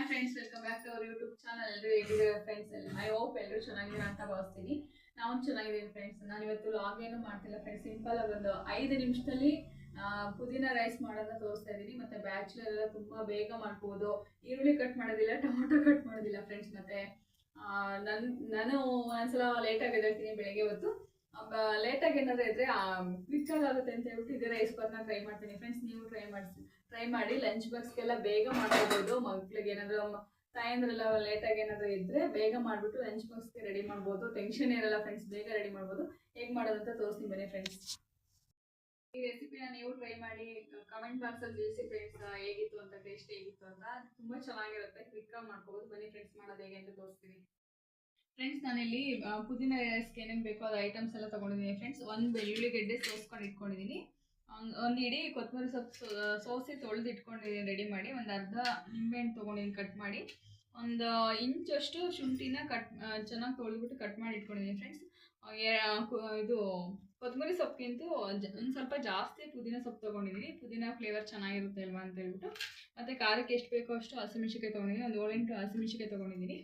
Friends, welcome back to our YouTube channel. ಎಲ್ಲರೂ ಹೇಗಿದ್ದೀರಾ friends? I hope ಎಲ್ಲರೂ ಚೆನ್ನಾಗಿದ್ದೀರಾ ಅಂತ ಭಾವಿಸ್ತೀನಿ. ನಾವು ಚೆನ್ನಾಗಿದ್ದೀನಿ ಫ್ರೆಂಡ್ಸ್. ನಾನು ಇವತ್ತು ಲಾಗ್ ಏನು ಮಾಡ್ತಿಲ್ಲ ಫ್ರೆಂಡ್ಸ್, ಸಿಂಪಲ್ ಆಗಿ ಒಂದು 5 ನಿಮಿಷದಲ್ಲಿ ಪುದೀನ ರೈಸ್ ಮಾಡೋದನ್ನ ತೋರಿಸ್ತಾ ಇದ್ದೀನಿ. ಮತ್ತೆ ಬ್ಯಾಚುಲರ್ ಎಲ್ಲ ತುಂಬಾ ಬೇಗ ಮಾಡ್ಬೋದು. ಈರುಳ್ಳಿ ಕಟ್ ಮಾಡೋದಿಲ್ಲ, ಟೊಮೊಟೊ ಕಟ್ ಮಾಡೋದಿಲ್ಲ ಫ್ರೆಂಡ್ಸ್. ಮತ್ತೆ ನಾನು ಒಂದ್ಸಲ ಲೇಟಾಗಿ ಎದ್ದೇಳ್ತೀನಿ ಬೆಳಗ್ಗೆ ಹೊತ್ತು. ಲೇಟಾಗಿ ಏನಾದ್ರು ಇದ್ರೆ ಕ್ವಿಕ್ ಆಗುತ್ತೆ ಅಂತ ಹೇಳ್ಬಿಟ್ಟು ಇದೇ ರೈಸ್ ಬಾತ್ನ ಟ್ರೈ ಮಾಡ್ತೀನಿ ಫ್ರೆಂಡ್ಸ್. ನೀವು ಟ್ರೈ ಮಾಡಿ ಲಂಚ್ ಬಾಕ್ಸ್ಗೆಲ್ಲ ಬೇಗ ಮಾಡ್ಕೋಬಹುದು. ಮಕ್ಳಿಗೆ ಏನಾದ್ರು ತಾಯಂದ್ರೆಲ್ಲ ಲೇಟಾಗಿ ಏನಾದ್ರು ಇದ್ರೆ ಬೇಗ ಮಾಡಿಬಿಟ್ಟು ಲಂಚ್ ಬಾಕ್ಸ್ಗೆ ರೆಡಿ ಮಾಡ್ಬೋದು. ಟೆನ್ಷನ್ ಇರಲ್ಲ ಫ್ರೆಂಡ್ಸ್, ಬೇಗ ರೆಡಿ ಮಾಡ್ಬೋದು. ಹೇಗೆ ಮಾಡೋದಂತ ತೋರಿಸ್ತೀನಿ ಬನ್ನಿ ಫ್ರೆಂಡ್ಸ್. ಈ ರೆಸಿಪಿನ ನೀವು ಟ್ರೈ ಮಾಡಿ ಕಮೆಂಟ್ ಬಾಕ್ಸಲ್ಲಿ ತಿಳಿಸಿ ಫ್ರೆಂಡ್ಸ್, ಹೇಗಿತ್ತು ಅಂತ, ಟೇಸ್ಟ್ ಹೇಗಿತ್ತು ಅಂತ. ತುಂಬ ಚೆನ್ನಾಗಿರುತ್ತೆ, ಕ್ವಿಕ್ಕಾಗಿ ಮಾಡ್ಕೋಬೋದು. ಬನ್ನಿ ಫ್ರೆಂಡ್ಸ್, ಮಾಡೋದು ಹೇಗೆ ಅಂತ ತೋರಿಸ್ತೀನಿ ಫ್ರೆಂಡ್ಸ್. ನಾನಿಲ್ಲಿ ಪುದೀನ ರೈಸ್ಗೆ ಏನೇನು ಬೇಕೋ ಅದು ಐಟಮ್ಸ್ ಎಲ್ಲ ತೊಗೊಂಡಿದ್ದೀನಿ ಫ್ರೆಂಡ್ಸ್. ಒಂದು ಬೆಳ್ಳುಳ್ಳಿ ಗೆಡ್ಡೆ ಸೋಸ್ಕೊಂಡು ಇಟ್ಕೊಂಡಿದ್ದೀನಿ. ಒಂದು ಇಡೀ ಕೊತ್ತಂಬರಿ ಸೊಪ್ಪು ಸೋಸಿ ತೊಳೆದು ಇಟ್ಕೊಂಡಿದ್ದೀನಿ ರೆಡಿ ಮಾಡಿ. ಒಂದು ಅರ್ಧ ನಿಂಬೆಹಣ್ಣು ತೊಗೊಂಡಿದ್ದೀನಿ ಕಟ್ ಮಾಡಿ. ಒಂದು ಇಂಚಷ್ಟು ಶುಂಠಿನ ಚೆನ್ನಾಗಿ ತೊಳೆದ್ಬಿಟ್ಟು ಕಟ್ ಮಾಡಿ ಇಟ್ಕೊಂಡಿದ್ದೀನಿ ಫ್ರೆಂಡ್ಸ್. ಇದು ಕೊತ್ತಂಬರಿ ಸೊಪ್ಪಿಗಿಂತೂ ಒಂದು ಸ್ವಲ್ಪ ಜಾಸ್ತಿ ಪುದೀನ ಸೊಪ್ಪು ತೊಗೊಂಡಿದ್ದೀನಿ. ಪುದೀನ ಫ್ಲೇವರ್ ಚೆನ್ನಾಗಿರುತ್ತೆ ಅಲ್ವಾ ಅಂತ ಹೇಳ್ಬಿಟ್ಟು. ಮತ್ತು ಖಾರಕ್ಕೆ ಎಷ್ಟು ಬೇಕೋ ಅಷ್ಟು ಹಸಿಮೆಣ್ಸಿಕಾಯಿ ತೊಗೊಂಡಿದ್ದೀನಿ. ಒಂದು 7-8 ಹಸಿಮೆಣ್ಸಿಕಾಯಿ ತೊಗೊಂಡಿದ್ದೀನಿ.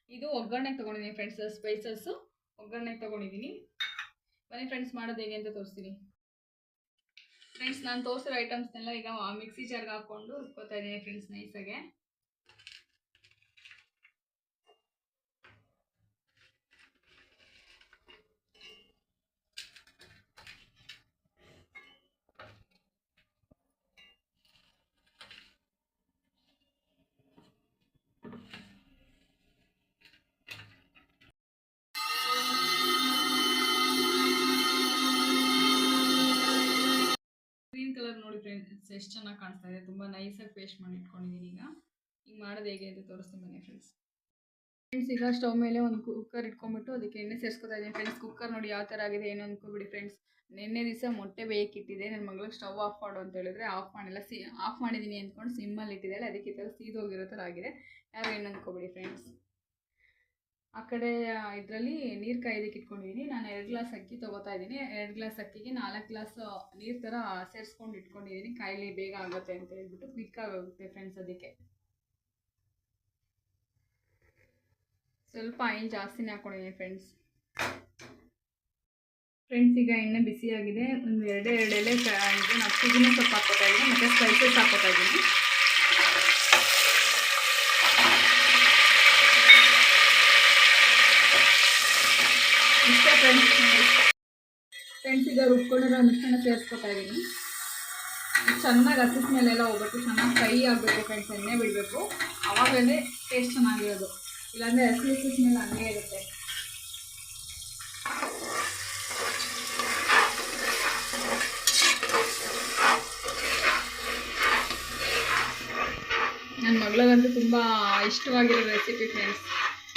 ಇದು ಒಗ್ಗರಣೆಗೆ ತೊಗೊಂಡಿದ್ದೀನಿ ಫ್ರೆಂಡ್ಸ್, ಸ್ಪೈಸಸ್ಸು ಒಗ್ಗರಣೆಗೆ ತೊಗೊಂಡಿದ್ದೀನಿ. ಬನ್ನಿ ಫ್ರೆಂಡ್ಸ್, ಮಾಡೋದು ಹೇಗೆ ಅಂತ ತೋರಿಸ್ತೀನಿ ಫ್ರೆಂಡ್ಸ್. ನಾನು ತೋರಿಸಿರೋ ಐಟಮ್ಸ್ನೆಲ್ಲ ಈಗ ಮಿಕ್ಸಿ ಜಾರ್ಗೆ ಹಾಕ್ಕೊಂಡು ರುಬ್ಕೋತಾ ಇದ್ದೀನಿ ಫ್ರೆಂಡ್ಸ್, ನೈಸಾಗೆ. ಗ್ರೀನ್ ಕಲರ್ ನೋಡಿ ಫ್ರೆಂಡ್ಸ್, ಎಷ್ಟು ಚೆನ್ನಾಗಿ ಕಾಣಿಸ್ತಾ ಇದೆ. ತುಂಬ ನೈಸಾಗಿ ಪೇಸ್ಟ್ ಮಾಡಿ ಇಟ್ಕೊಂಡಿದ್ದೀನಿ. ಈಗ ಮಾಡೋದು ಹೇಗೆ ಅಂತ ತೋರಿಸ್ತೀನಿ ಬನ್ನಿ ಫ್ರೆಂಡ್ಸ್. ಈಗ ಸ್ಟವ್ ಮೇಲೆ ಒಂದು ಕುಕ್ಕರ್ ಇಟ್ಕೊಂಡ್ಬಿಟ್ಟು ಅದಕ್ಕೆ ಎಣ್ಣೆ ಸೇರಿಸ್ಕೊತಾ ಇದ್ದೀನಿ ಫ್ರೆಂಡ್ಸ್. ಕುಕ್ಕರ್ ನೋಡಿ ಯಾವ ಥರ ಆಗಿದೆ ಏನು ಅಂದ್ಕೊಬಿಡಿ ಫ್ರೆಂಡ್ಸ್. ನಿನ್ನೆ ದಿವಸ ಮೊಟ್ಟೆ ಬೇಯಿಕ್ಕಿಟ್ಟಿದೆ. ನನ್ನ ಮಗಳಿಗೆ ಸ್ಟವ್ ಆಫ್ ಮಾಡು ಅಂತ ಹೇಳಿದ್ರೆ ಆಫ್ ಮಾಡಿದ್ದೀನಿ ಅಂದ್ಕೊಂಡು ಸಿಮ್ಮಲ್ಲಿ ಇಟ್ಟಿದ್ದಾಳೆ. ಅದಕ್ಕೆ ಈ ಥರ ಸೀದೋಗಿರೋ ಥರ ಆಗಿದೆ. ಯಾರು ಏನು ಅಂದ್ಕೊಬಿಡಿ ಫ್ರೆಂಡ್ಸ್. ಆ ಕಡೆ ಇದರಲ್ಲಿ ನೀರು ಕಾಯೋದಕ್ಕೆ ಇಟ್ಕೊಂಡಿದ್ದೀನಿ. ನಾನು 2 ಗ್ಲಾಸ್ ಅಕ್ಕಿ ತೊಗೋತಾ ಇದ್ದೀನಿ. 2 ಗ್ಲಾಸ್ ಅಕ್ಕಿಗೆ 4 ಗ್ಲಾಸ್ ನೀರು ಥರ ಸೇರಿಸ್ಕೊಂಡು ಇಟ್ಕೊಂಡಿದ್ದೀನಿ. ಕಾಯಿಲೆ ಬೇಗ ಆಗುತ್ತೆ ಅಂತ ಹೇಳ್ಬಿಟ್ಟು, ಕ್ವಿಕ್ ಆಗುತ್ತೆ ಫ್ರೆಂಡ್ಸ್. ಅದಕ್ಕೆ ಸ್ವಲ್ಪ ಆಯಿಲ್ ಜಾಸ್ತಿನೇ ಹಾಕ್ಕೊಂಡಿದ್ದೀನಿ ಫ್ರೆಂಡ್ಸ್. ಈಗ ಎಣ್ಣೆ ಬಿಸಿಯಾಗಿದೆ. ಒಂದು 2 ಎಲೆ ನಾವು ಪುದೀನ ಸೊಪ್ಪು ಹಾಕ್ಕೋತಾ ಇದ್ದೀನಿ. ಮತ್ತು ಸ್ಪೈಸಸ್ ಹಾಕ್ಕೋತಾ ಇದ್ದೀನಿ. ಇಷ್ಟೇ ಫ್ರೆಂಡ್ಸ್. ಈಗ ರುಬ್ಕೊಂಡಿರೋ ಮಿಶ್ರಣ ಸೇರಿಸ್ಕೊತಾ ಇದ್ದೀನಿ. ಚೆನ್ನಾಗಿ ಹಸಿದ ಮೇಲೆಲ್ಲ ಹೋಗ್ಬೇಕು, ಚೆನ್ನಾಗಿ ಫ್ರೈ ಆಗಬೇಕು ಫ್ರೆಂಡ್ಸ್. ಎಣ್ಣೆ ಬಿಡಬೇಕು, ಆವಾಗಲೇ ಟೇಸ್ಟ್ ಚೆನ್ನಾಗಿರೋದು. ಇಲ್ಲಾಂದರೆ ಹಸಿದ ಮೇಲೆ ಹಂಗೆ ಇರುತ್ತೆ. ನನ್ನ ಮಗಳಿಗಂತೂ ತುಂಬ ಇಷ್ಟವಾಗಿರೋ ರೆಸಿಪಿ ಫ್ರೆಂಡ್ಸ್.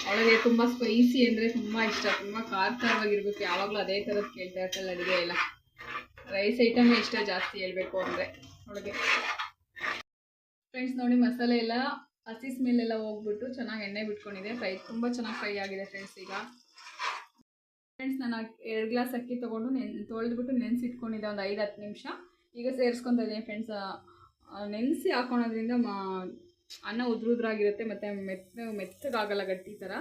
ಅವಳಿಗೆ ತುಂಬ ಸ್ಪೈಸಿ ಅಂದರೆ ತುಂಬ ಇಷ್ಟ. ತುಂಬ ಖಾರವಾಗಿರ್ಬೇಕು. ಯಾವಾಗಲೂ ಅದೇ ಥರದ್ದು ಕೇಳ್ತಾ ಇರ್ತಾಳೆ. ಅಡುಗೆ ಎಲ್ಲ ರೈಸ್ ಐಟಮೇ ಇಷ್ಟ ಜಾಸ್ತಿ ಹೇಳ್ಬೇಕು ಅಂದರೆ ಅವಳಿಗೆ ಫ್ರೆಂಡ್ಸ್. ನೋಡಿ, ಮಸಾಲೆ ಎಲ್ಲ ಹಸಿ ಸ್ಮೆಲ್ಲೆಲ್ಲ ಹೋಗ್ಬಿಟ್ಟು ಚೆನ್ನಾಗಿ ಎಣ್ಣೆ ಬಿಟ್ಕೊಂಡಿದೆ. ತುಂಬ ಚೆನ್ನಾಗಿ ಫ್ರೈ ಆಗಿದೆ ಫ್ರೆಂಡ್ಸ್. ಈಗ ಫ್ರೆಂಡ್ಸ್, ನಾನು 2 ಗ್ಲಾಸ್ ಅಕ್ಕಿ ತೊಗೊಂಡು ತೊಳೆದ್ಬಿಟ್ಟು ನೆನೆಸಿಟ್ಕೊಂಡಿದ್ದೆ ಒಂದು 5-10 ನಿಮಿಷ. ಈಗ ಸೇರಿಸ್ಕೊತಾ ಇದ್ದೀನಿ ಫ್ರೆಂಡ್ಸ್. ನೆನೆಸಿ ಹಾಕೊಳೋದ್ರಿಂದ ಅನ್ನ ಉದ್ರಾಗಿರುತ್ತೆ ಮತ್ತು ಮೆತ್ತಗಾಗಲ್ಲ, ಗಟ್ಟಿ ಥರ.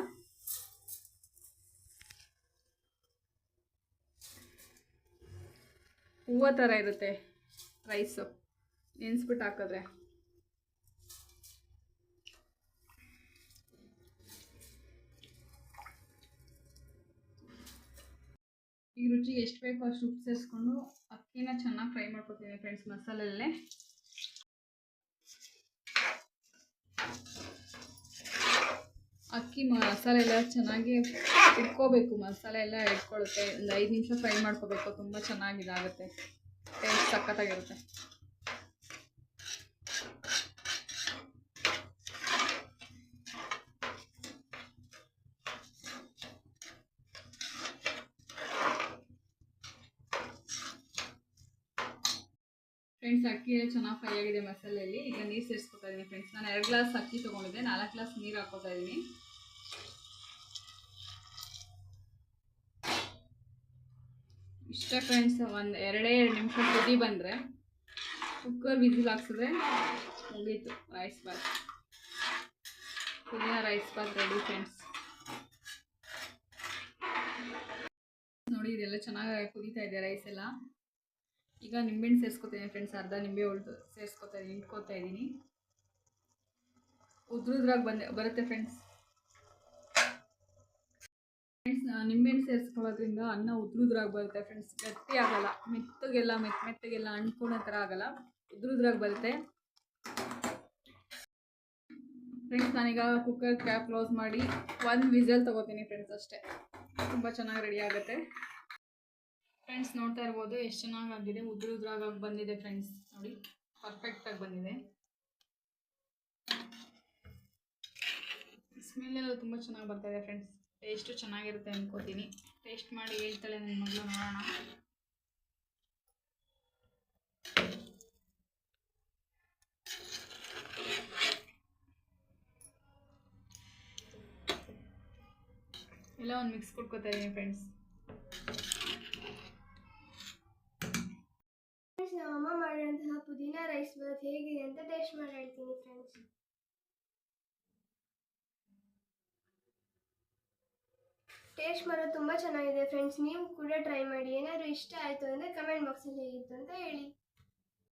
ಹೂವು ಥರ ಇರುತ್ತೆ ರೈಸು ನೆನೆಸ್ಬಿಟ್ಟು ಹಾಕಿದ್ರೆ. ಈ ರುಚಿಗೆ ಎಷ್ಟು ಬೇಕೋ ಅಷ್ಟು ಉಪ್ಪು ಸೇರಿಸ್ಕೊಂಡು ಅಕ್ಕಿನ ಚೆನ್ನಾಗಿ ಫ್ರೈ ಮಾಡ್ಕೊತೀನಿ ಫ್ರೆಂಡ್ಸ್ ಮಸಾಲೆಯಲ್ಲೇ. ಅಕ್ಕಿ ಮಸಾಲೆ ಎಲ್ಲ ಚೆನ್ನಾಗಿ ಇಟ್ಕೋಬೇಕು. ಮಸಾಲೆ ಎಲ್ಲ ಇಟ್ಕೊಳ್ಳುತ್ತೆ. ಒಂದು 5 ನಿಮಿಷ ಫ್ರೈ ಮಾಡ್ಕೋಬೇಕು. ತುಂಬ ಚೆನ್ನಾಗಿದಾಗುತ್ತೆ, ಟೇಸ್ಟ್ ಸಖತ್ತಾಗಿರುತ್ತೆ. ಫ್ರೆಂಡ್ಸ್, ಅಕ್ಕಿ ಎಲ್ಲ ಚೆನ್ನಾಗಿ ಫ್ರೈ ಆಗಿದೆ ಮಸಾಲೆಯಲ್ಲಿ. ಈಗ ನೀರು ಸೇರಿಸ್ಕೊತಾ ಇದ್ದೀನಿ ಫ್ರೆಂಡ್ಸ್. ನಾನು 2 ಗ್ಲಾಸ್ ಅಕ್ಕಿ ತೊಗೊಂಡಿದ್ದೆ, 4 ಗ್ಲಾಸ್ ನೀರು ಹಾಕ್ಕೋತಾ ಇದ್ದೀನಿ. ಇಷ್ಟ ಫ್ರೆಂಡ್ಸ್. ಒಂದು 2 ನಿಮಿಷ ಕುದಿ ಬಂದರೆ ಕುಕ್ಕರ್ ವಿಸಿಲ್ ಹಾಕ್ಸಿದ್ರೆ ಮುಗೀತು rice bath. Rice bath ready friends. ನೋಡಿ ಇದೆಲ್ಲ ಚೆನ್ನಾಗಿ ಕುದೀತಾ ಇದೆ ರೈಸ್ ಎಲ್ಲ. ಈಗ ನಿಂಬೆಹಣ್ಣು ಸೇರಿಸ್ಕೊತೀನಿ ಫ್ರೆಂಡ್ಸ್. ಅರ್ಧ ನಿಂಬೆ ಸೇರಿಸ್ಕೊತಾ ಇದ್ದೀನಿ, ಇಟ್ಕೋತಾ ಇದ್ದೀನಿ. ಉದ್ರುದ್ರಾಗಿ ಬರುತ್ತೆ ಫ್ರೆಂಡ್ಸ್. ನಿಂಬೆಹಣ್ಣು ಸೇರಿಸ್ಕೊಳ್ಳೋದ್ರಿಂದ ಅನ್ನ ಉದ್ರುದ್ರಾಗಿ ಬರುತ್ತೆ ಫ್ರೆಂಡ್ಸ್. ಗಟ್ಟಿ ಆಗಲ್ಲ, ಮೆತ್ತಗೆಲ್ಲ ಅಂಟ್ಕೊಳೋ ಥರ ಆಗಲ್ಲ, ಉದ್ರುದ್ರಾಗಿ ಬರುತ್ತೆ ಫ್ರೆಂಡ್ಸ್. ನಾನೀಗ ಕುಕ್ಕರ್ ಕ್ಯಾಪ್ ಕ್ಲೋಸ್ ಮಾಡಿ 1 ವಿಸಲ್ ತೊಗೋತೀನಿ ಫ್ರೆಂಡ್ಸ್ ಅಷ್ಟೇ. ತುಂಬ ಚೆನ್ನಾಗಿ ರೆಡಿ ಆಗುತ್ತೆ ಫ್ರೆಂಡ್ಸ್. ನೋಡ್ತಾ ಇರ್ಬೋದು ಎಷ್ಟು ಚೆನ್ನಾಗಾಗಿದೆ, ಉದ್ರುದ್ರಾಗಿ ಬಂದಿದೆ ಫ್ರೆಂಡ್ಸ್. ನೋಡಿ ಪರ್ಫೆಕ್ಟಾಗಿ ಬಂದಿದೆ. ಸ್ಮೆಲ್ಲೆಲ್ಲ ತುಂಬ ಚೆನ್ನಾಗಿ ಬರ್ತಾಯಿದೆ ಫ್ರೆಂಡ್ಸ್. ಟೇಸ್ಟು ಚೆನ್ನಾಗಿರುತ್ತೆ ಅಂದ್ಕೋತೀನಿ. ಟೇಸ್ಟ್ ಮಾಡಿ ಹೇಳ್ತಾಳೆ ನನ್ನ ಮಗಳು, ನೋಡೋಣ. ಎಲ್ಲ ಒಂದು ಮಿಕ್ಸ್ ಕೊಟ್ಕೋತಾ ಇದ್ದೀನಿ ಫ್ರೆಂಡ್ಸ್. ನಮ್ಮಮ್ಮ ಮಾಡಿದಂತಹ ಪುದೀನ ರೈಸ್ ಬಾತ್ ಹೇಗಿದೆ ಅಂತ ಟೇಸ್ಟ್ ಮಾಡಿ ಹೇಳ್ತೀನಿ ಫ್ರೆಂಡ್ಸ್. ಟೇಸ್ಟ್ ಮಾಡೋದು ತುಂಬ ಚೆನ್ನಾಗಿದೆ ಫ್ರೆಂಡ್ಸ್. ನೀವು ಕೂಡ ಟ್ರೈ ಮಾಡಿ. ಏನಾದರೂ ಇಷ್ಟ ಆಯಿತು ಅಂದರೆ ಕಮೆಂಟ್ ಬಾಕ್ಸಲ್ಲಿ ಹೇಗಿತ್ತು ಅಂತ ಹೇಳಿ.